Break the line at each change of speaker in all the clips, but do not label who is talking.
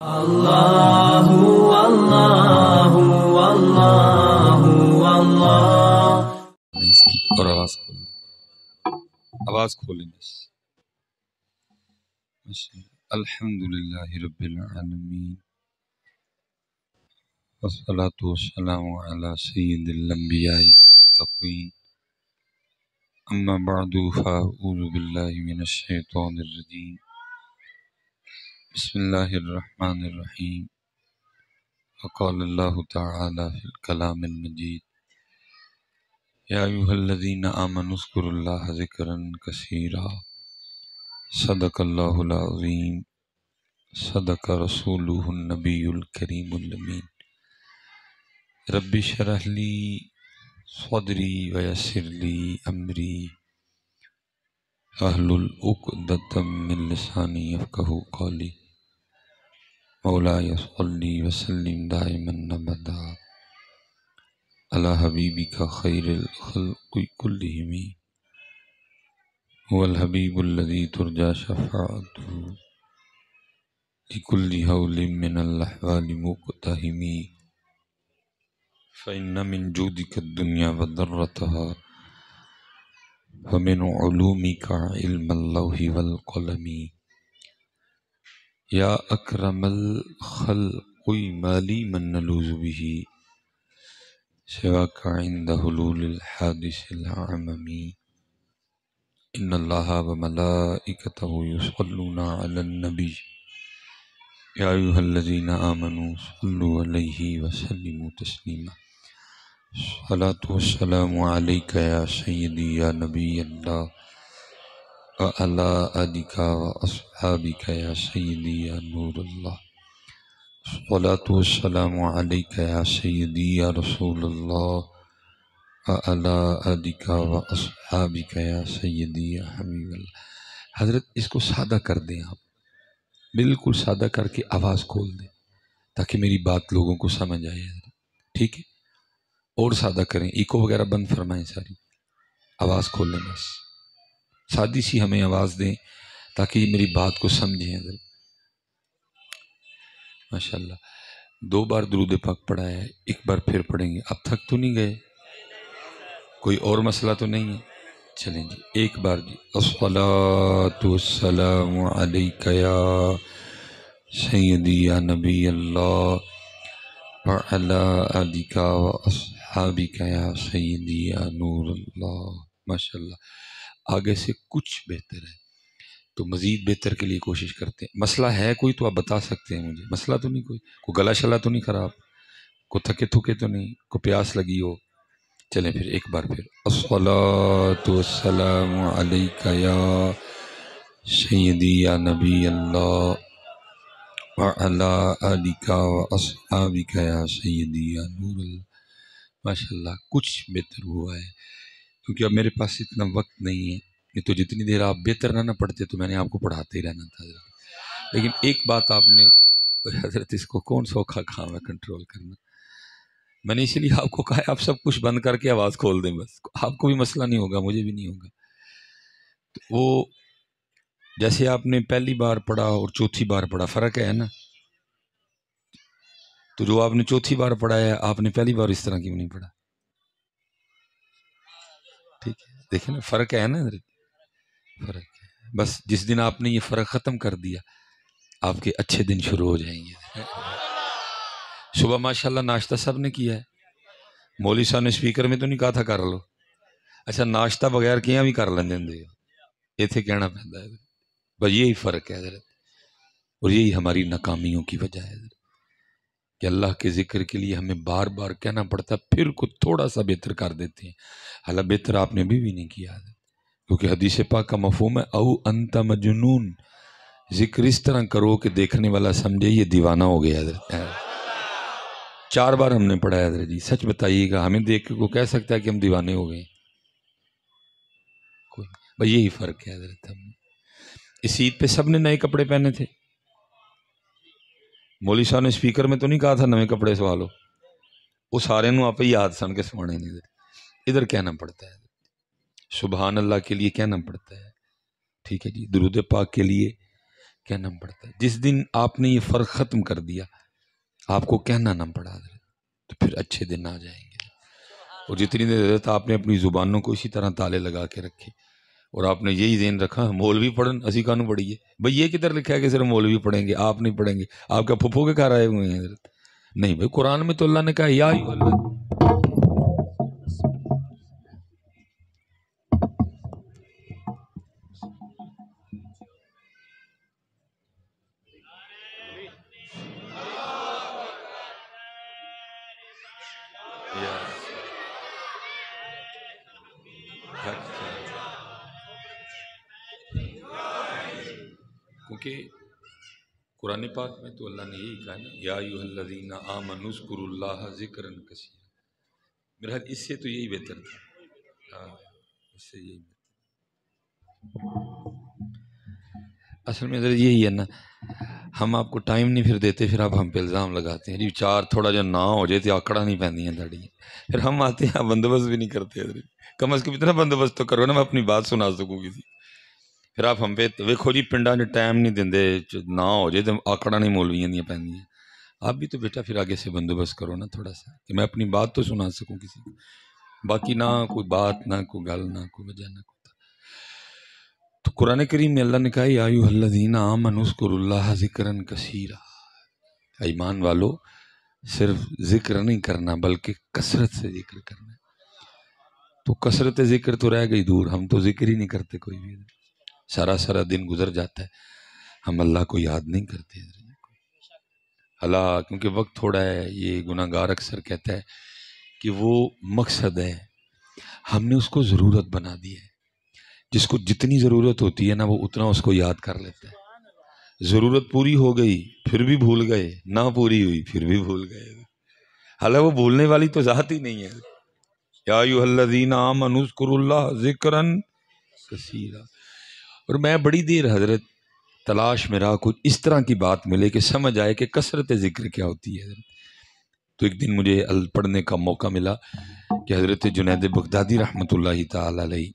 اللہ اللہ اللہ اللہ.
اور آواز کھولیں بس. الحمدللہ رب العالمین والصلاة والسلام علی سید الانبیاء والمتقین. اما بعد فاعوذ باللہ من الشیطان الرجیم. بسم اللہ الرحمن الرحیم. وقال اللہ تعالی فی الکلام المجید. یا ایھا الذین آمنوا اذکروا اللہ ذکرا کثیرا. صدق اللہ العظیم. صدق رسولہ النبی الکریم الامین. رب اشرح لی صدری ویسر لی امری واحلل عقدۃ من لسانی یفقہوا قولی. مولاي صلی وسلم دائما ابدا علی حبیبک خیر الخلق کلہم هو الحبیب الذی ترجى شفاعته لكل هول من الأحوال مقتحم. فإن من جودك الدنيا وضرتها ومن علومك علم اللوح والقلم. یا اکرم الخلق ما لی من نلوذ به سواک عند حلول الحادث العمم. ان اللہ وملائکتہ یصلون علی النبی یا ایھا الذین آمنوا صلوا علیہ وسلموا تسلیما. الصلاۃ والسلام علیک یا سیدی یا نبی اللہ وعلی آلک واصحابک یا سیدی یا نور اللہ. الصلاۃ والسلام علیک یا سیدی یا رسول اللہ وعلی آلک واصحابک یا سیدی یا حبیب اللہ. حضرت اس کو سادہ کر دیں، آپ بالکل سادہ کر کے آواز کھول دیں تاکہ میری بات لوگوں کو سمجھ آئے. ٹھیک ہے، اور سادہ کریں، ایکو وغیرہ بند فرمائیں، ساری آواز کھولیں، بس سادی سی ہمیں آواز دیں تاکہ یہ میری بات کو سمجھیں. حضرت ماشاءاللہ 2 بار درود پاک پڑھا ہے، ایک بار پھر پڑھیں گے. اب تھک تو نہیں گئے؟ کوئی اور مسئلہ تو نہیں ہے؟ چلیں جی ایک بار جی. الصلاۃ والسلام علیک یا سیدی یا نبی اللہ وعلی آلک واصحابک یا سیدی یا نور اللہ. ماشاءاللہ آگے سے کچھ بہتر ہے تو مزید بہتر کے لیے کوشش کرتے ہیں. مسئلہ ہے کوئی تو آپ بتا سکتے ہیں مجھے، مسئلہ تو نہیں کوئی گلا شلا تو نہیں خراب، کوئی تھکے تھکے تو نہیں، کوئی پیاس لگی ہو؟ چلیں پھر ایک بار پھر. الصلاۃ والسلام علیک یا سیدی یا نبی اللہ وعلی آلک واصحابک یا سیدی یا نور اللہ. ماشاءاللہ کچھ بہتر ہوا ہے کیونکہ اب میرے پاس اتنا وقت نہیں ہے، نہیں تو جتنی دیر آپ بہتر نہ پڑھتے تو میں نے آپ کو پڑھاتے ہی رہنا تھا. حضرت لیکن ایک بات آپ نے، حضرت اس کو کون سوکھا کام ہے کنٹرول کرنا. میں نے اسی لیے آپ کو کہا ہے آپ سب کچھ بند کر کے آواز کھول دیں، بس آپ کو بھی مسئلہ نہیں ہوگا، مجھے بھی نہیں ہوگا. تو وہ جیسے آپ نے پہلی بار پڑھا اور چوتھی بار پڑھا فرق ہے نا. تو جو آپ نے چوتھی بار پڑھا ہے آپ نے پہلی بار اس طرح کیوں نہیں پڑھا؟ ٹھیک ہے، دیکھیں نا فرق ہے نا حضرت، فرق ہے. بس جس دن آپ نے یہ فرق ختم کر دیا آپ کے اچھے دن شروع ہو جائیں گے. صبح ماشاءاللہ ناشتہ سب نے کیا ہے، مولوی صاحب نے اسپیکر میں تو نہیں کہا تھا کر لو؟ اچھا ناشتہ بغیر کیا بھی کر لیں دیں، ایتھے کہنا پہنتا ہے. بس یہی فرق ہے حضرت، اور یہی ہماری ناکامیوں کی وجہ ہے حضرت کہ اللہ کے ذکر کے لیے ہمیں بار بار کہنا پڑتا ہے، پھر کو تھوڑا سا بہتر کر دیتے ہیں. حالانکہ بہتر آپ نے بھی نہیں کیا حضرت، کیونکہ حدیث پاک کا مفہوم ہے او انت مجنون، ذکر اس طرح کرو کہ دیکھنے والا سمجھے یہ دیوانہ ہو گیا. حضرت 4 بار ہم نے پڑھا ہے حضرت جی. سچ بتائیے گا ہمیں دیکھ کے کوئی کہہ سکتا ہے کہ ہم دیوانے ہو گئے؟ کوئی نہیں. بھائی یہی فرق ہے حضرت. ہم اس عید پہ سب نے نئے کپڑے پہنے تھے، مولوی صاحب نے اسپیکر میں تو نہیں کہا تھا نئے کپڑے سوالو، وہ سارے نو آپ ہی یاد سن کے سوانے نہیں. ادھر کہنا پڑتا ہے سبحان اللہ کے لیے کہنا پڑتا ہے. ٹھیک ہے جی. درود پاک کے لیے کہنا پڑتا ہے. جس دن آپ نے یہ فرق ختم کر دیا، آپ کو کہنا نہ پڑا، تو پھر اچھے دن آ جائیں گے. اور جتنی دیر حضرت آپ نے اپنی زبانوں کو اسی طرح تالے لگا کے رکھے اور آپ نے یہی ذہن رکھا مولوی پڑھن اسی کانو پڑھیے. بھئی یہ کدھر لکھا ہے کہ صرف مولوی پڑھیں گے، آپ نہیں پڑھیں گے؟ آپ کا پھپھو کے گھر آئے ہوئے ہیں حضرت؟ نہیں بھئی، قرآن میں تو اللہ نے کہا یا ایھا اللہ. کیونکہ قرآن پاک میں تو اللہ نے یہی کہا نا، یا ایھا الذین آمنوا اذکروا اللہ ذکرا کثیرا. میرا حال اس سے تو یہی بہتر تھا. ہاں، اس سے یہی بہتر. اصل میں حضرت یہی ہے نا، ہم آپ کو ٹائم نہیں پھر دیتے، پھر آپ ہم پہ الزام لگاتے ہیں جی چار تھوڑا جو نہ ہو جائے تو آکڑا نہیں پہنتی ہیں داڑھی. پھر ہم آتے ہیں، بندوبست بھی نہیں کرتے حضرت. کم از کم اتنا بندوبست تو کرو نا، میں اپنی بات سنا سکوں کسی. پھر آپ ہم پہ ویکھو جی پنڈا نے ٹائم نہیں دیندے، نہ ہو جائے تو آکڑا نہیں مولویاں دیا پہنتی ہیں. آپ بھی تو بیٹا پھر آگے سے بندوبست کرو نا تھوڑا سا، کہ میں اپنی بات تو سنا سکوں کسی کو. باقی نہ کوئی بات، نہ کوئی گل، نہ کوئی وجہ، نہ کوئی. تو قرآن کریم میں اللہ نے کہا یا ایھا الذین آمنوا اذکروا اللہ ذکرا کثیرا. ایمان والو، صرف ذکر نہیں کرنا بلکہ کثرت سے ذکر کرنا. تو کثرت ذکر تو رہ گئی دور، ہم تو ذکر ہی نہیں کرتے کوئی بھی. سارا دن گزر جاتا ہے، ہم اللہ کو یاد نہیں کرتے. اللہ کیونکہ وقت تھوڑا ہے، یہ گناہ گار اکثر کہتا ہے کہ وہ مقصد ہے، ہم نے اس کو ضرورت بنا دی ہے. جس کو جتنی ضرورت ہوتی ہے نا، وہ اتنا اس کو یاد کر لیتا ہے. ضرورت پوری ہو گئی پھر بھی بھول گئے، نہ پوری ہوئی پھر بھی بھول گئے. حالانکہ وہ بھولنے والی تو ذات ہی نہیں ہے. یا ایھا الذین آمنوا اذکروا اللہ ذکرا کثیرا. اور میں بڑی دیر حضرت تلاش میں رہا کوئی اس طرح کی بات ملے کہ سمجھ آئے کہ کثرت ذکر کیا ہوتی ہے. تو ایک دن مجھے پڑھنے کا موقع ملا کہ حضرت جنید بغدادی رحمۃ اللہ تعالی علیہ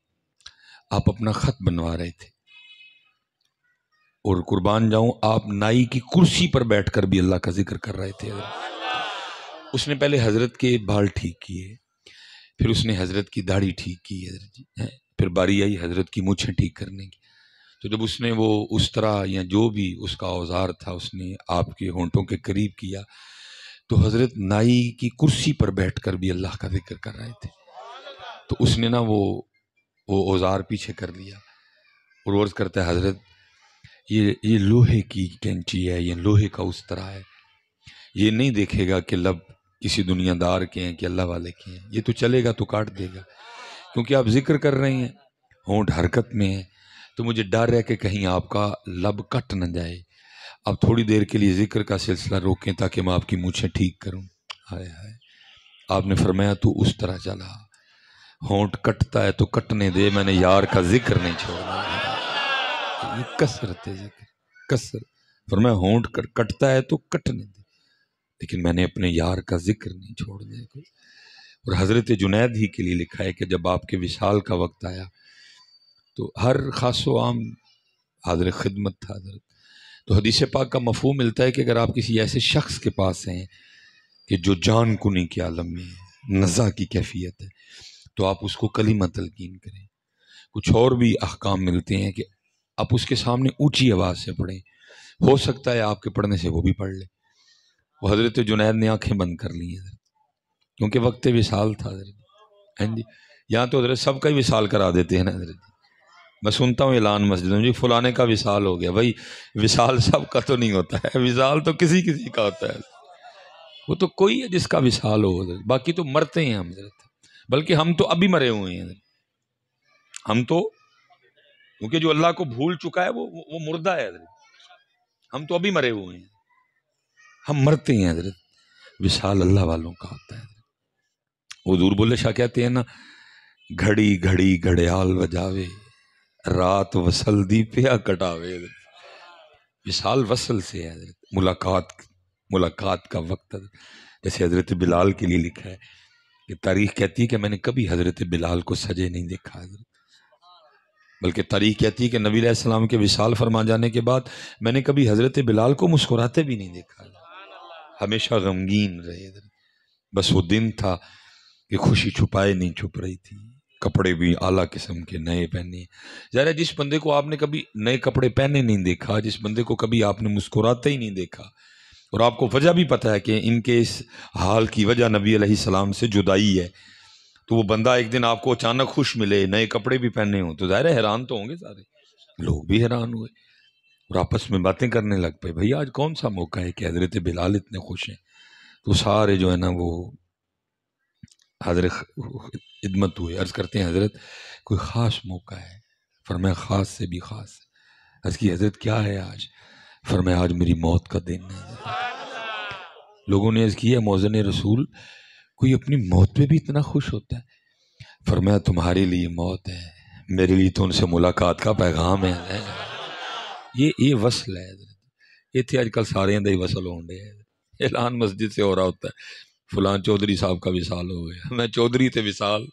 آپ اپنا خط بنوا رہے تھے، اور قربان جاؤں آپ نائی کی کرسی پر بیٹھ کر بھی اللہ کا ذکر کر رہے تھے. اس نے پہلے حضرت کے بال ٹھیک کیے، پھر اس نے حضرت کی داڑھی ٹھیک کی حضرت جی، پھر باری آئی حضرت کی مونچھیں ٹھیک کرنے کی. تو جب اس نے وہ اس طرح یا جو بھی اس کا اوزار تھا اس نے آپ کے ہونٹوں کے قریب کیا، تو حضرت نائی کی کرسی پر بیٹھ کر بھی اللہ کا ذکر کر رہے تھے. تو اس نے نا وہ اوزار پیچھے کر لیا اور عرض کرتا ہے حضرت یہ لوہے کی کینچی ہے، یہ لوہے کا اس طرح ہے، یہ نہیں دیکھے گا کہ لب کسی دنیا دار کے ہیں کہ اللہ والے کے ہیں، یہ تو چلے گا تو کاٹ دے گا. کیونکہ آپ ذکر کر رہے ہیں، ہونٹ حرکت میں ہے، تو مجھے ڈر ہے کہ کہیں آپ کا لب کٹ نہ جائے. اب تھوڑی دیر کے لیے ذکر کا سلسلہ روکیں تاکہ میں آپ کی مونچھیں ٹھیک کروں. ہائے ہائے. آپ نے فرمایا تو اس طرح چلا، ہونٹ کٹتا ہے تو کٹنے دے، میں نے یار کا ذکر نہیں چھوڑنا. یہ کثرت ہے ذکر، کثرت. فرمایا ہونٹ کٹتا ہے تو کٹنے دے، لیکن میں نے اپنے یار کا ذکر نہیں چھوڑنا. اور حضرت جنید ہی کے لیے لکھا ہے کہ جب آپ کے وصال کا وقت آیا تو ہر خاص و عام حاضر خدمت تھا حضرت. تو حدیث پاک کا مفہوم ملتا ہے کہ اگر آپ کسی ایسے شخص کے پاس ہیں کہ جو جان کنی کے عالم میں ہے، نزا کی کیفیت ہے، تو آپ اس کو کلمہ تلقین کریں. کچھ اور بھی احکام ملتے ہیں کہ آپ اس کے سامنے اونچی آواز سے پڑھیں، ہو سکتا ہے آپ کے پڑھنے سے وہ بھی پڑھ لے. وہ حضرت جنید نے آنکھیں بند کر لی ہیں کیونکہ وقت وصال تھا حضرت. ہاں جی، یہاں تو حضرت سب کا ہی وصال کرا دیتے ہیں نا حضرت. میں سنتا ہوں اعلان مسجد میں، جی فلانے کا وصال ہو گیا. بھائی وصال سب کا تو نہیں ہوتا ہے، وصال تو کسی کسی کا ہوتا ہے. وہ تو کوئی ہے جس کا وصال ہو حضرت، باقی تو مرتے ہیں ہم حضرت. بلکہ ہم تو ابھی مرے ہوئے ہیں حضرت. ہم تو کیونکہ جو اللہ کو بھول چکا ہے وہ مردہ ہے حضرت. ہم تو ابھی مرے ہوئے ہیں، ہم مرتے ہیں حضرت. وصال اللہ والوں کا ہوتا ہے. حضور بولے شاہ کہتے ہیں نا، گھڑی گھڑی گھڑیال بجاوے، رات وصل دی پیا کٹاوے. وصال وصل سے ہے حضرت، ملاقات کا وقت. جیسے حضرت بلال کے لیے لکھا ہے کہ تاریخ کہتی ہے کہ میں نے کبھی حضرت بلال کو سجے نہیں دیکھا حضرت. بلکہ تاریخ کہتی ہے کہ نبی علیہ السلام کے وصال فرما جانے کے بعد میں نے کبھی حضرت بلال کو مسکراتے بھی نہیں دیکھا، ہمیشہ غمگین رہے. بس وہ دن تھا کہ خوشی چھپائے نہیں چھپ رہی تھی، کپڑے بھی اعلیٰ قسم کے نئے پہنے. ظاہر جس بندے کو آپ نے کبھی نئے کپڑے پہنے نہیں دیکھا، جس بندے کو کبھی آپ نے مسکراتے ہی نہیں دیکھا، اور آپ کو وجہ بھی پتہ ہے کہ ان کے اس حال کی وجہ نبی علیہ السلام سے جدائی ہے، تو وہ بندہ ایک دن آپ کو اچانک خوش ملے، نئے کپڑے بھی پہنے ہوں، تو ظاہر ہے حیران تو ہوں گے سارے. لوگ بھی حیران ہوئے اور آپس میں باتیں کرنے لگ پئے، بھئی آج کون سا موقع ہے کہ حضرت بلال اتنے خوش ہیں. تو سارے جو ہے نا وہ حضرت خدمت ہوئے، عرض کرتے ہیں حضرت کوئی خاص موقع ہے؟ فرمایا خاص سے بھی خاص. عرض کی حضرت کیا ہے آج؟ فرمایا آج میری موت کا دن ہے. لوگوں نے عرض کیا مؤذن رسول کوئی اپنی موت پہ بھی اتنا خوش ہوتا ہے؟ فرمایا تمہارے لیے موت ہے، میرے لیے تو ان سے ملاقات کا پیغام ہے. یہ وصل ہے حضرت. یہ تھے آج کل سارے اندر ہی وصل ہوں رہے ہیں، اعلان مسجد سے ہو رہا ہوتا ہے فلان چودھری صاحب کا وصال ہو گیا. میں چودھری تے وصال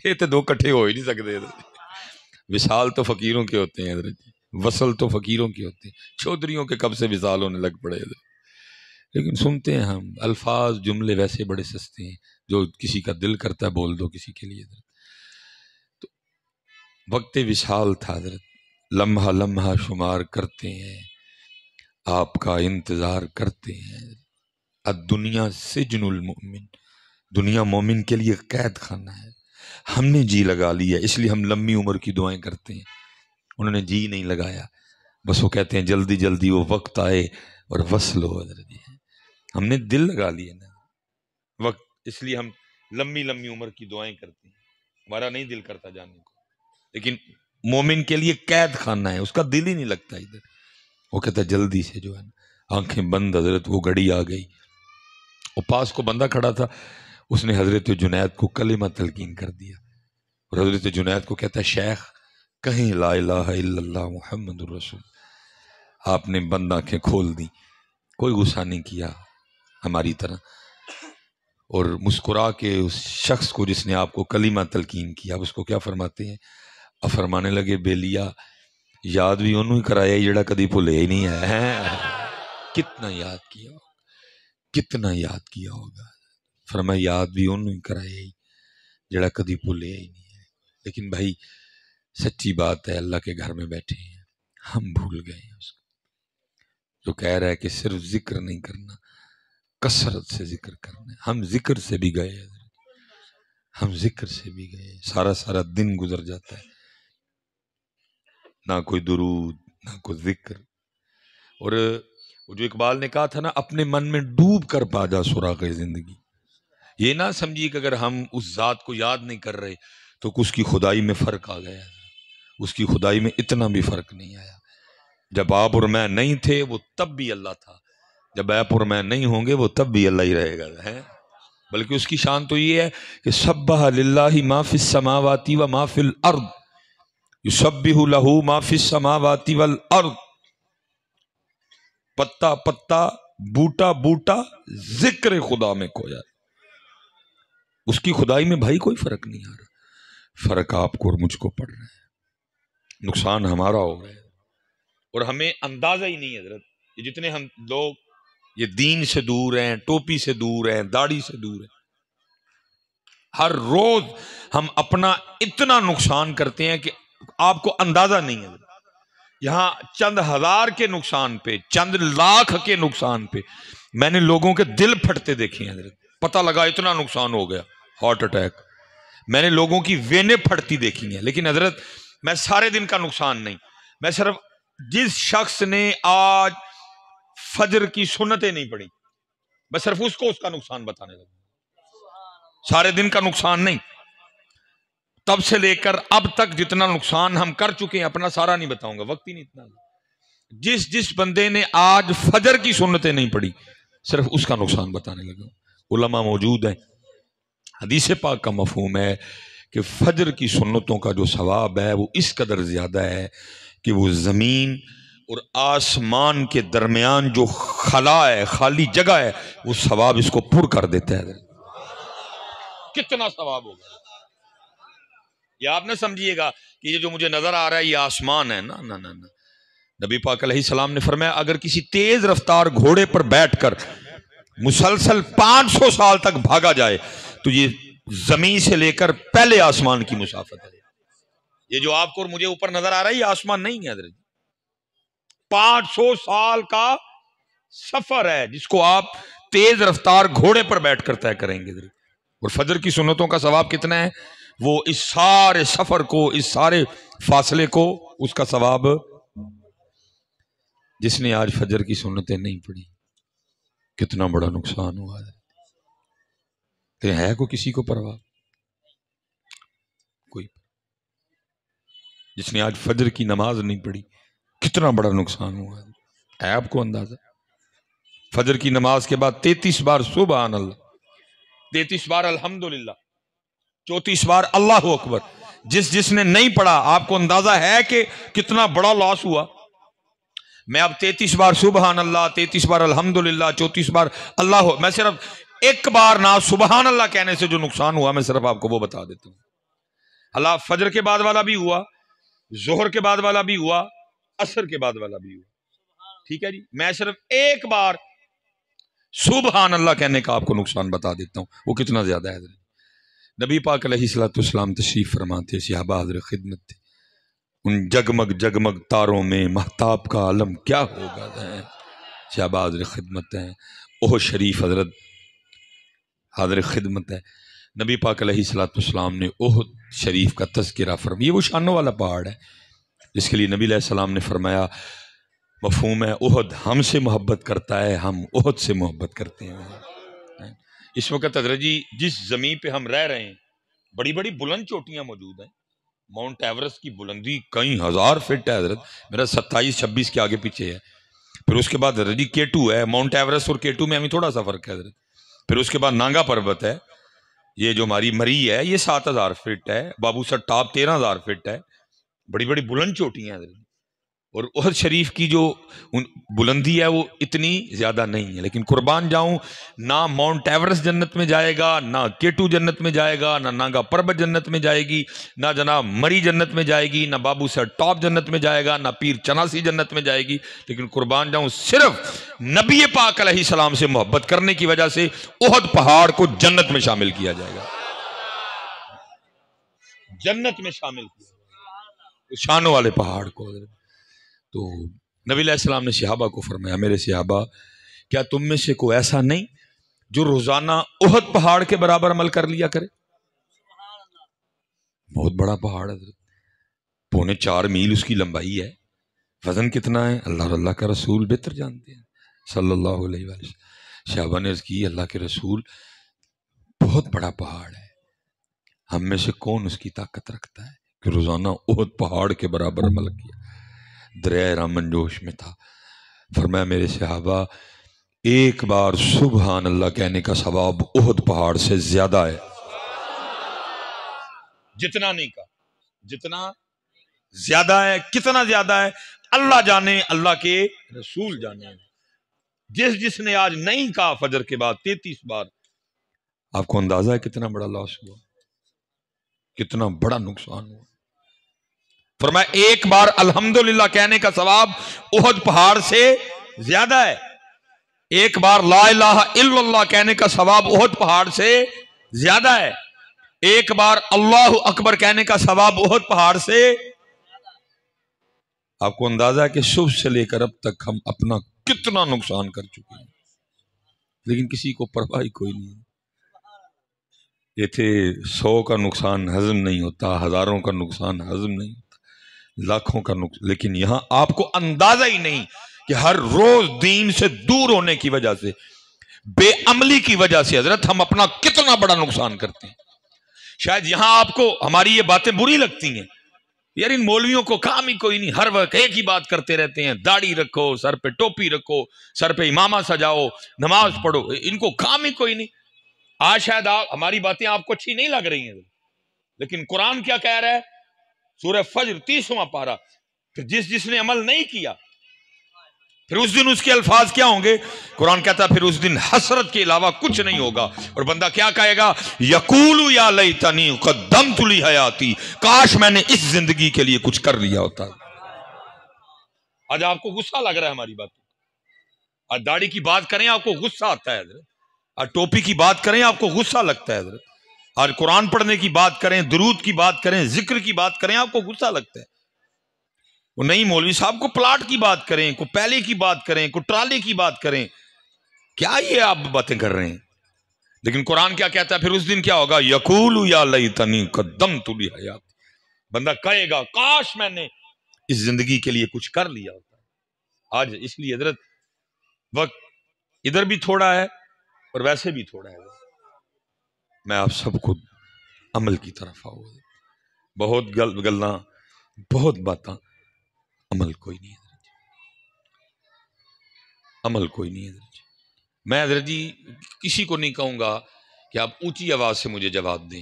یہ تو دو کٹھے ہو ہی نہیں سکتے. وصال تو فقیروں کے ہوتے ہیں حضرت، وصل تو فقیروں کے ہوتے ہیں. چودھریوں کے کب سے وصال ہونے لگ پڑے حضرت. لیکن سنتے ہیں ہم الفاظ جملے ویسے بڑے سستے ہیں، جو کسی کا دل کرتا ہے بول دو کسی کے لیے حضرت. تو وقت وصال تھا حضرت، لمحہ لمحہ شمار کرتے ہیں، آپ کا انتظار کرتے ہیں. الدنیا سجن المؤمن، دنیا مومن کے لیے قید خانہ ہے. ہم نے جی لگا لیا اس لیے ہم لمبی عمر کی دعائیں کرتے ہیں. انہوں نے جی نہیں لگایا، بس وہ کہتے ہیں جلدی جلدی وہ وقت آئے اور وصل ہو حضرت. ہم نے دل لگا لیے نا وقت، اس لیے ہم لمبی لمبی عمر کی دعائیں کرتے ہیں. ہمارا نہیں دل کرتا جانے کو، لیکن مومن کے لیے قید خانہ ہے، اس کا دل ہی نہیں لگتا ادھر. وہ کہتا ہے جلدی سے جو ہے نا آنکھیں بند حضرت وہ گھڑی آ گئی. وہ پاس کو بندہ کھڑا تھا، اس نے حضرت جنید کو کلمہ تلقین کر دیا، اور حضرت جنید کو کہتا ہے شیخ کہیں لا الہ الا اللہ محمد الرسول. آپ نے بند آنکھیں کھول دی، کوئی غصہ نہیں کیا ہماری طرح، اور مسکرا کے اس شخص کو جس نے آپ کو کلمہ تلقین کیا اس کو کیا فرماتے ہیں؟ اب فرمانے لگے بیلیا یاد بھی انہوں ہی کرایا جڑا کدی بھولے ہی نہیں ہے. کتنا یاد کیا ہوگا، کتنا یاد کیا ہوگا. فرمایا یاد بھی انہوں ہی کرایا ہی جڑا کدی بھولے ہی نہیں ہے. لیکن بھائی سچی بات ہے، اللہ کے گھر میں بیٹھے ہیں، ہم بھول گئے ہیں اس کو جو کہہ رہا ہے کہ صرف ذکر نہیں کرنا، کثرت سے ذکر کرنا ہے. ہم ذکر سے بھی گئے، ہم ذکر سے بھی گئے. سارا سارا دن گزر جاتا ہے، نہ کوئی درود نہ کوئی ذکر. اور وہ جو اقبال نے کہا تھا نا اپنے من میں ڈوب کر پا جا سراغ زندگی. یہ نہ سمجھیے کہ اگر ہم اس ذات کو یاد نہیں کر رہے تو اس کی خدائی میں فرق آ گیا. اس کی خدائی میں اتنا بھی فرق نہیں آیا. جب آپ اور میں نہیں تھے وہ تب بھی اللہ تھا، جب آپ اور میں نہیں ہوں گے وہ تب بھی اللہ ہی رہے گا. بلکہ اس کی شان تو یہ ہے کہ سبح للہ ما فی السماوات و ما فی الارض، یسبح لہ ما فی السماوات والارض. پتا پتا بوٹا بوٹا ذکر خدا میں کھویا. اس کی خدائی میں بھائی کوئی فرق نہیں آ رہا. فرق آپ کو اور مجھ کو پڑ رہا ہے، نقصان ہمارا ہو رہا ہے اور ہمیں اندازہ ہی نہیں ہے حضرت. یہ جتنے ہم لوگ یہ دین سے دور ہیں، ٹوپی سے دور ہیں، داڑھی سے دور ہیں، ہر روز ہم اپنا اتنا نقصان کرتے ہیں کہ آپ کو اندازہ نہیں ہے. یہاں چند ہزار کے نقصان پہ، چند لاکھ کے نقصان پہ میں نے لوگوں کے دل پھٹتے دیکھے ہیں حضرت. پتہ لگا اتنا نقصان ہو گیا، ہارٹ اٹیک. میں نے لوگوں کی وینیں پھٹتی دیکھی ہیں. لیکن حضرت میں سارے دن کا نقصان نہیں، میں صرف جس شخص نے آج فجر کی سنتیں نہیں پڑھی میں صرف اس کو اس کا نقصان بتانے لگا. سارے دن کا نقصان نہیں، تب سے لے کر اب تک جتنا نقصان ہم کر چکے ہیں اپنا سارا نہیں بتاؤں گا، وقت ہی نہیں اتنا. جس بندے نے آج فجر کی سنتیں نہیں پڑھی صرف اس کا نقصان بتانے لگا. علماء موجود ہیں، حدیث پاک کا مفہوم ہے کہ فجر کی سنتوں کا جو ثواب ہے وہ اس قدر زیادہ ہے کہ وہ زمین اور آسمان کے درمیان جو خلا ہے، خالی جگہ ہے، وہ ثواب اس کو پر کر دیتا ہے. کتنا ثواب ہوگا. یہ آپ نہ سمجھیے گا کہ یہ جو مجھے نظر آ رہا ہے یہ آسمان ہے، نہ۔ نبی پاک علیہ السلام نے فرمایا اگر کسی تیز رفتار گھوڑے پر بیٹھ کر مسلسل 500 سال تک بھاگا جائے تو یہ زمین سے لے کر پہلے آسمان کی مسافت ہے۔ یہ جو آپ کو اور مجھے اوپر نظر آ رہا ہے یہ آسمان نہیں ہے حضرت، 500 سال کا سفر ہے جس کو آپ تیز رفتار گھوڑے پر بیٹھ کر طے کریں گے۔ اور فجر کی سنتوں کا ثواب کتنا ہے؟ وہ اس سارے سفر کو، اس سارے فاصلے کو، اس کا ثواب جس نے آج فجر کی سنتیں نہیں پڑھی کتنا بڑا نقصان ہوا ہے۔ کہ ہے کو کسی کو پرواہ؟ کوئی؟ جس نے آج فجر کی نماز نہیں پڑھی کتنا بڑا نقصان ہوا ہے آپ کو اندازہ؟ فجر کی نماز کے بعد 33 بار سبحان اللہ، 33 بار الحمدللہ، 34 بار اللہ اکبر، جس نے نہیں پڑھا آپ کو اندازہ ہے کہ کتنا بڑا لاس ہوا؟ میں اب 33 بار سبحان اللہ، 33 بار الحمدللہ، 34 بار اللہ، میں صرف ایک بار نہ سبحان اللہ کہنے سے جو نقصان ہوا میں صرف آپ کو وہ بتا دیتا ہوں۔ اللہ فجر کے بعد والا بھی ہوا، ظہر کے بعد والا بھی ہوا، عصر کے بعد والا بھی ہوا، ٹھیک ہے جی؟ میں صرف ایک بار سبحان اللہ کہنے کا آپ کو نقصان بتا دیتا ہوں، وہ کتنا زیادہ ہے۔ نبی پاک علیہ السلام تشریف فرماتے، صحابہ حاضر خدمت تھے، ان جگمگ جگمگ تاروں میں مہتاب کا علم کیا ہوگا ہے، صحابہ حاضر خدمت ہیں، اوہ شریف حضرت حاضر خدمت ہے۔ نبی پاک علیہ السلام نے احد شریف کا تذکرہ فرمایا، یہ وہ شانوں والا پہاڑ ہے جس کے لیے نبی علیہ السلام نے فرمایا مفہوم ہے احد ہم سے محبت کرتا ہے، ہم احد سے محبت کرتے ہیں۔ اس وقت حضرت جی جس زمین پہ ہم رہ رہے ہیں بڑی بڑی بلند چوٹیاں موجود ہیں، ماؤنٹ ایورسٹ کی بلندی کئی ہزار فٹ ہے حضرت، میرا 27-26 کے آگے پیچھے ہے۔ پھر اس کے بعد حضرت جی K2 ہے، ماؤنٹ ایورسٹ اور K2 میں ہمیں تھوڑا سا فرق ہے حضرت۔ پھر اس کے بعد نانگا پربت ہے، یہ جو ہماری مری ہے یہ 7000 فٹ ہے، بابو سر ٹاپ 13000 فٹ ہے، بڑی بڑی بلند چوٹیاں ہیں حضرت۔ اور احد شریف کی جو بلندی ہے وہ اتنی زیادہ نہیں ہے، لیکن قربان جاؤں نہ ماؤنٹ ایورسٹ جنت میں جائے گا، نہ K2 جنت میں جائے گا، نہ نانگا پربت جنت میں جائے گی، نہ جناب مری جنت میں جائے گی، نہ بابو سر ٹاپ جنت میں جائے گا، نہ پیر چناسی جنت میں جائے گی، لیکن قربان جاؤں صرف نبی پاک علیہ السلام سے محبت کرنے کی وجہ سے احد پہاڑ کو جنت میں شامل کیا جائے گا، جنت میں شامل کیا جائے گا، شانوں والے پہاڑ کو۔ تو نبی علیہ السلام نے صحابہ کو فرمایا میرے صحابہ کیا تم میں سے کوئی ایسا نہیں جو روزانہ احد پہاڑ کے برابر عمل کر لیا کرے؟ بہت بڑا پہاڑ ہے، 4.25 میل اس کی لمبائی ہے، وزن کتنا ہے اللہ اور اللہ کا رسول بہتر جانتے ہیں صلی اللہ علیہ وسلم۔ صحابہ نے عرض کی اللہ کے رسول بہت بڑا پہاڑ ہے، ہم میں سے کون اس کی طاقت رکھتا ہے کہ روزانہ احد پہاڑ کے برابر عمل کیا؟ دریائے رامن جوش میں تھا، فرمایا میرے صحابہ ایک بار سبحان اللہ کہنے کا ثواب احد پہاڑ سے زیادہ ہے، جتنا نہیں کا جتنا زیادہ ہے، کتنا زیادہ ہے اللہ جانے، اللہ کے رسول جانے۔ جس نے آج نہیں کہا فجر کے بعد 33 بار، آپ کو اندازہ ہے کتنا بڑا لاس ہوا، کتنا بڑا نقصان ہوا۔ فرمایا ایک بار الحمدللہ کہنے کا ثواب احد پہاڑ سے زیادہ ہے، ایک بار لا الہ الا اللہ کہنے کا ثواب احد پہاڑ سے زیادہ ہے، ایک بار اللہ اکبر کہنے کا ثواب احد پہاڑ سے۔ آپ کو اندازہ ہے کہ صبح سے لے کر اب تک ہم اپنا کتنا نقصان کر چکے ہیں، لیکن کسی کو پرواہ ہی کوئی نہیں۔ یہ تھے 100 کا نقصان ہضم نہیں ہوتا، ہزاروں کا نقصان ہضم نہیں ہوتا، لاکھوں کا نقصان، لیکن یہاں آپ کو اندازہ ہی نہیں کہ ہر روز دین سے دور ہونے کی وجہ سے، بے عملی کی وجہ سے حضرت ہم اپنا کتنا بڑا نقصان کرتے ہیں۔ شاید یہاں آپ کو ہماری یہ باتیں بری لگتی ہیں، یار ان مولویوں کو کام ہی کوئی نہیں، ہر وقت ایک ہی بات کرتے رہتے ہیں، داڑھی رکھو، سر پہ ٹوپی رکھو، سر پہ امامہ سجاؤ، نماز پڑھو، ان کو کام ہی کوئی نہیں۔ آج شاید ہماری باتیں آپ کو اچھی نہیں لگ رہی ہیں، لیکن قرآن کیا کہہ رہا ہے؟ سورہ فجر 30واں پارہ، کہ جس نے عمل نہیں کیا پھر اس دن اس کے الفاظ کیا ہوں گے؟ قرآن کہتا ہے پھر اس دن حسرت کے علاوہ کچھ نہیں ہوگا، اور بندہ کیا کہے گا؟ یقول یا لیتنی قدمت لی حیاتی، کاش میں نے اس زندگی کے لیے کچھ کر لیا ہوتا۔ آج آپ کو غصہ لگ رہا ہے ہماری بات، آج داڑھی کی بات کریں آپ کو غصہ آتا ہے حضرت، آج ٹوپی کی بات کریں آپ کو غصہ لگتا ہے حضرت، آج قرآن پڑھنے کی بات کریں، درود کی بات کریں، ذکر کی بات کریں آپ کو غصہ لگتا ہے۔ وہ نہیں مولوی صاحب کو پلاٹ کی بات کریں، کو پہلے کی بات کریں، کو ٹرالے کی بات کریں، کیا یہ آپ باتیں کر رہے ہیں؟ لیکن قرآن کیا کہتا ہے؟ پھر اس دن کیا ہوگا؟ یقول یا لیتنی قدمت لی حیاتی، بندہ کہے گا کاش میں نے اس زندگی کے لیے کچھ کر لیا ہوتا۔ آج اس لیے حضرت وقت ادھر بھی تھوڑا ہے اور ویسے بھی تھوڑا ہے، میں آپ سب کو عمل کی طرف آؤ، بہت گلاں بہت باتاں، عمل کوئی نہیں ہے، عمل کوئی نہیں ہے۔ میں حضرت جی کسی کو نہیں کہوں گا کہ آپ اونچی آواز سے مجھے جواب دیں،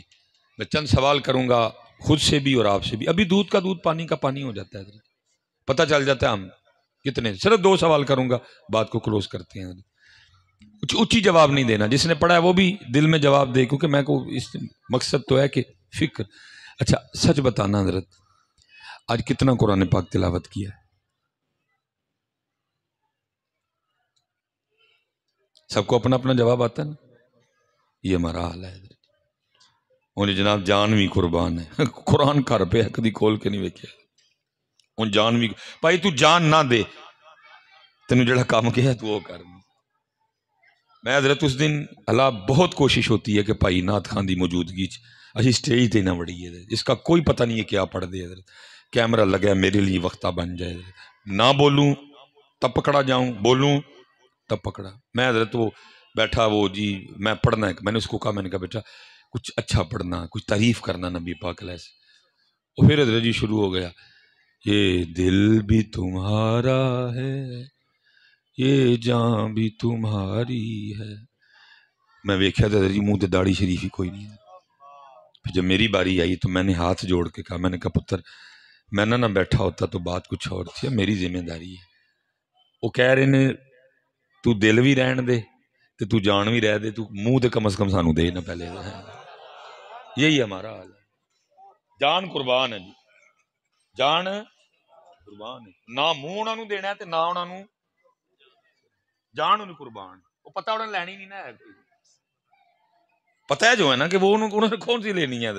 میں چند سوال کروں گا خود سے بھی اور آپ سے بھی، ابھی دودھ کا دودھ پانی کا پانی ہو جاتا ہے حضرت، پتہ چل جاتا ہے ہم کتنے، صرف 2 سوال کروں گا، بات کو کلوز کرتے ہیں۔ کچھ اونچی جواب نہیں دینا، جس نے پڑھا ہے وہ بھی دل میں جواب دے، کیونکہ میں کو اس مقصد تو ہے کہ فکر۔ اچھا سچ بتانا حضرت، آج کتنا قرآن پاک تلاوت کیا ہے؟ سب کو اپنا اپنا جواب آتا ہے نا؟ یہ ہمارا حال ہے حضرت، انہیں جناب جان بھی قربان ہے، قرآن گھر پہ ہے کدی کھول کے نہیں ویکھیا، ان جان بھی بھائی تو جان نہ دے، تینوں جڑا کام کیا ہے تو وہ کر۔ میں حضرت اس دن اللہ بہت کوشش ہوتی ہے کہ بھائی نعت خان دی موجودگی اچھی سٹیج تے نہ بڑی ہے، اس کا کوئی پتہ نہیں ہے کیا پڑھ دے حضرت، کیمرہ لگا ہے میرے لیے وقتہ بن جائے حضرت، نہ بولوں تب پکڑا جاؤں، بولوں تب پکڑا۔ میں حضرت وہ بیٹھا وہ جی میں پڑھنا ہے، میں نے اس کو کہا، میں نے کہا بیٹا کچھ اچھا پڑھنا، کچھ تعریف کرنا نبی پاک علیہ السلام۔ اور پھر حضرت جی شروع ہو گیا، یہ دل بھی تمہارا ہے، یہ جان بھی تمہاری ہے۔ میں ویکھیا تھا جی منہ تے داڑھی شریف ہی کوئی نہیں ہے۔ پھر جب میری باری آئی تو میں نے ہاتھ جوڑ کے کہا، میں نے کہا پتر میں نہ بیٹھا ہوتا تو بات کچھ اور تھی، میری ذمہ داری ہے۔ وہ کہہ رہے نے تو دل بھی رہن دے تو جان بھی رہ دے، تو منہ تے کم از کم سانو دے نہ پہلے۔ یہی ہمارا حال ہے، جان قربان ہے جی، جان قربان ہے، نہ منہ انہاں نو دینا ہے تے نہ انہاں نو جان انہوں قربان، وہ پتہ انہوں نے لینی نہیں نہ ہے، پتہ ہے جو ہے نا کہ وہ انہوں نے کون سی لینی ہے،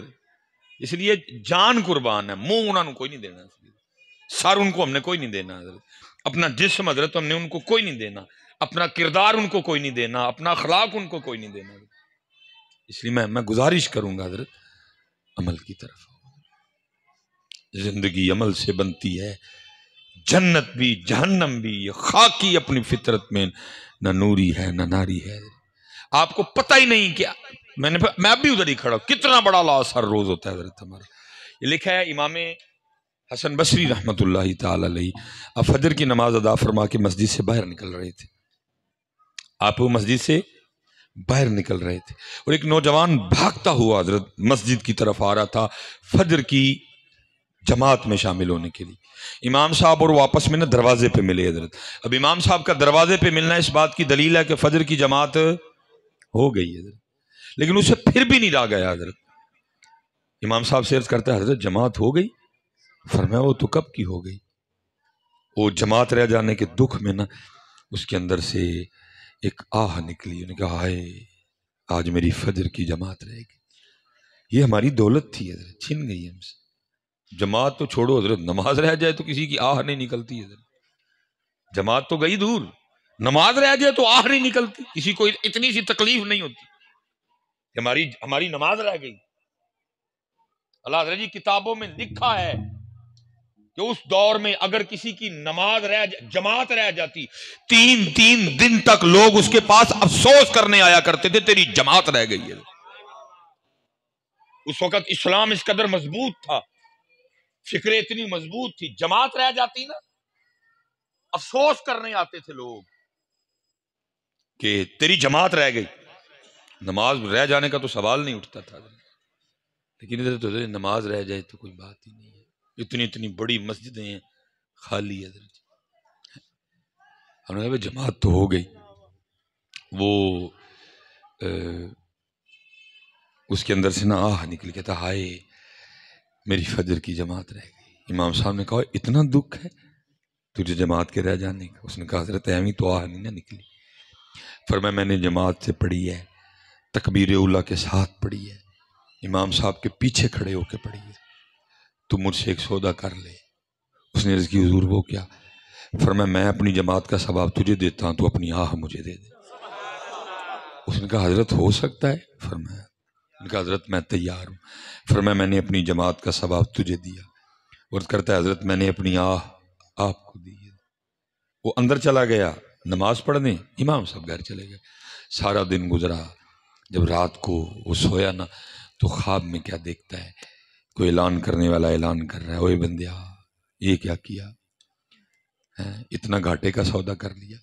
اس لیے جان قربان ہے، منہ انہوں نے کوئی نہیں دینا، سر ان کو ہم نے کوئی نہیں دینا حضرت، اپنا جسم حضرت ہم نے ان کو کوئی نہیں دینا، اپنا کردار ان کو کوئی نہیں دینا، اپنا اخلاق ان کو کوئی نہیں دینا۔ اس لیے میں گزارش کروں گا حضرت عمل کی طرف، زندگی عمل سے بنتی ہے، جنت بھی جہنم بھی، یہ خاکی اپنی فطرت میں نہ نوری ہے نہ ناری ہے۔ آپ کو پتہ ہی نہیں کہ میں اب بھی ادھر ہی کھڑا ہوں، کتنا بڑا لاس ہر روز ہوتا ہے حضرت ہمارا۔ یہ لکھا ہے امام حسن بصری رحمۃ اللہ تعالی علیہ، اب فجر کی نماز ادا فرما کے مسجد سے باہر نکل رہے تھے، آپ وہ مسجد سے باہر نکل رہے تھے اور ایک نوجوان بھاگتا ہوا حضرت مسجد کی طرف آ رہا تھا فجر کی جماعت میں شامل ہونے کے لیے۔ امام صاحب اور وہ آپس میں دروازے پہ ملے حضرت، اب امام صاحب کا دروازے پہ ملنا اس بات کی دلیل ہے کہ فجر کی جماعت ہو گئی حضرت، لیکن اسے پھر بھی نہیں رہ گیا حضرت۔ امام صاحب سے عرض کرتا ہے حضرت جماعت ہو گئی؟ فرمایا وہ تو کب کی ہو گئی۔ وہ جماعت رہ جانے کے دکھ میں اس کے اندر سے ایک آہ نکلی، انہوں نے کہا ہائے آج میری فجر کی جماعت رہ گئی، یہ ہماری دولت تھی حضرت، چھن گئی ہم سے۔ جماعت تو چھوڑو حضرت، نماز رہ جائے تو کسی کی آہ نہیں نکلتی حضرت، جماعت تو گئی دور، نماز رہ جائے تو آہ نہیں نکلتی، کسی کو اتنی سی تکلیف نہیں ہوتی کہ ہماری نماز رہ گئی۔ اللہ حضرت جی کتابوں میں لکھا ہے کہ اس دور میں اگر کسی کی نماز جماعت رہ جاتی، 3 دن تک لوگ اس کے پاس افسوس کرنے آیا کرتے تھے تیری جماعت رہ گئی ہے۔ اس وقت اسلام اس قدر مضبوط تھا، فکریں اتنی مضبوط تھی، جماعت رہ جاتی نا افسوس کرنے آتے تھے لوگ کہ تیری جماعت رہ گئی، نماز رہ جانے کا تو سوال نہیں اٹھتا تھا، لیکن ادھر تو نماز رہ جائے تو کوئی بات ہی نہیں ہے، اتنی بڑی مسجدیں ہیں خالی حضرت۔ ہم نے کہا جماعت تو ہو گئی، وہ اس کے اندر سے نا آہ نکل کے تھا، ہائے میری فجر کی جماعت رہ گئی۔ امام صاحب نے کہا اتنا دکھ ہے تجھے جماعت کے رہ جانے کا؟ اس نے کہا حضرت ایویں تو آہ نہیں نہ نکلی۔ فرمایا میں نے جماعت سے پڑھی ہے، تکبیر اولیٰ کے ساتھ پڑھی ہے، امام صاحب کے پیچھے کھڑے ہو کے پڑھی ہے، تو مجھ سے ایک سودا کر لے۔ اس نے عرض کی حضور وہ کیا؟ فرمایا میں اپنی جماعت کا ثواب تجھے دیتا ہوں، تو اپنی آہ مجھے دے دے۔ اس نے کہا حضرت ہو سکتا ہے؟ فرمایا، اس نے کہا حضرت میں تیار ہوں۔ فرمایا میں نے اپنی جماعت کا ثواب تجھے دیا، عرض کرتا ہے حضرت میں نے اپنی آہ آپ کو دی ہے۔ وہ اندر چلا گیا نماز پڑھنے، امام صاحب گھر چلے گئے۔ سارا دن گزرا، جب رات کو وہ سویا نا تو خواب میں کیا دیکھتا ہے، کوئی اعلان کرنے والا اعلان کر رہا ہے، اوے بندیا یہ کیا کیا، اتنا گھاٹے کا سودا کر لیا۔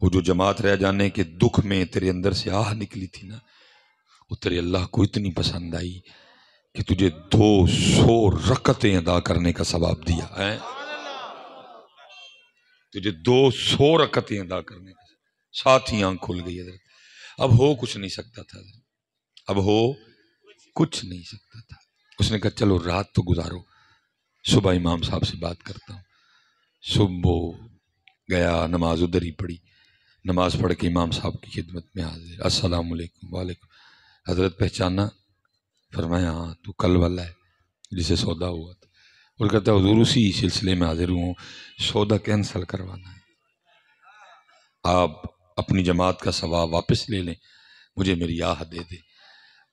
وہ جو جماعت رہ جانے کے دکھ میں تیرے اندر سے آہ نکلی تھی نا، وہ تیرے اللہ کو اتنی پسند آئی کہ تجھے 200 رکعتیں ادا کرنے کا ثواب دیا ہے، تجھے 200 رکعتیں ادا کرنے کا، ساتھ ہی آنکھ کھل گئی حضرت۔ اب ہو کچھ نہیں سکتا تھا حضرت، اب ہو کچھ نہیں سکتا تھا۔ اس نے کہا چلو رات تو گزارو، صبح امام صاحب سے بات کرتا ہوں۔ صبح گیا، نماز ادھر ہی پڑھی، نماز پڑھ کے امام صاحب کی خدمت میں حاضر، السلام علیکم۔ وعلیکم۔ حضرت پہچانا؟ فرمایا ہاں تو کل والا ہے جسے سودا ہوا تھا۔ اور کہتا ہے حضور اسی سلسلے میں حاضر ہوں، سودا کینسل کروانا ہے، آپ اپنی جماعت کا ثواب واپس لے لیں، مجھے میری آہ دے دے۔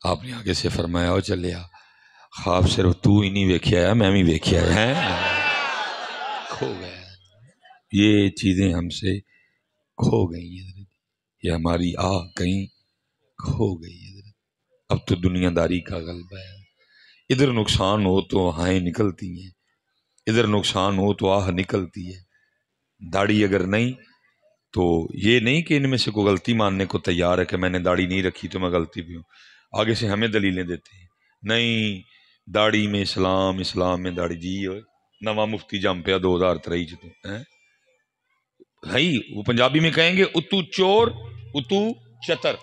آپ نے آگے سے فرمایا او چلیا، خواب صرف تو ہی نہیں ویکھیا ہے، میں بھی ویکھیا ہے، کھو گیا۔ یہ چیزیں ہم سے کھو گئی حضرت، یہ ہماری آہ کہیں کھو گئی حضرت۔ اب تو دنیا داری کا غلبہ ہے، ادھر نقصان ہو تو ہائیں نکلتی ہیں، ادھر نقصان ہو تو آہ نکلتی ہے۔ داڑھی اگر نہیں تو یہ نہیں کہ ان میں سے کوئی غلطی ماننے کو تیار ہے کہ میں نے داڑھی نہیں رکھی تو میں غلطی بھی ہوں، آگے سے ہمیں دلیلیں دیتے ہیں، نہیں داڑھی میں اسلام، اسلام میں داڑھی، جی ہوئے نواں مفتی جم پیا 2023 بھائی، وہ پنجابی میں کہیں گے اتو چور اتو چتر،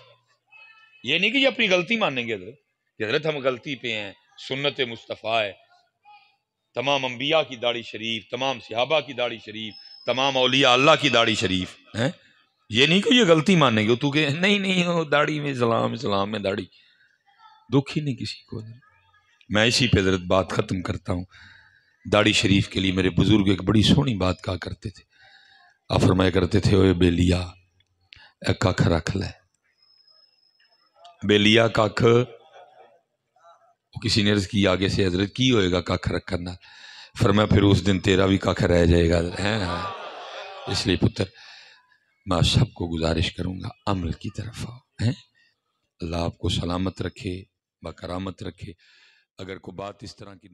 یہ نہیں کہ یہ اپنی غلطی مانیں گے حضرت، کہ حضرت ہم غلطی پہ ہیں، سنت مصطفیٰ ہے، تمام انبیاء کی داڑھی شریف، تمام صحابہ کی داڑھی شریف، تمام اولیاء اللہ کی داڑھی شریف ہیں، یہ نہیں کہ یہ غلطی مانیں گے تو کہ نہیں وہ داڑھی میں اسلام، اسلام میں داڑھی، دکھ ہی نہیں کسی کو۔ میں اسی پہ حضرت بات ختم کرتا ہوں۔ داڑھی شریف کے لیے میرے بزرگ ایک بڑی سونی بات کہا کرتے تھے، آپ فرمایا کرتے تھے اوے بیلیا اے ککھ رکھ لے، بیلیا ککھ، کسی نے عرض کی آگے سے حضرت کی ہوئے گا ککھ رکھنا؟ فرمایا پھر اس دن تیرا بھی ککھ رہ جائے گا۔ اس لیے پتر میں سب کو گزارش کروں گا عمل کی طرف آؤ، اللہ آپ کو سلامت رکھے، بکرامت رکھے۔ اگر کوئی بات اس طرح کی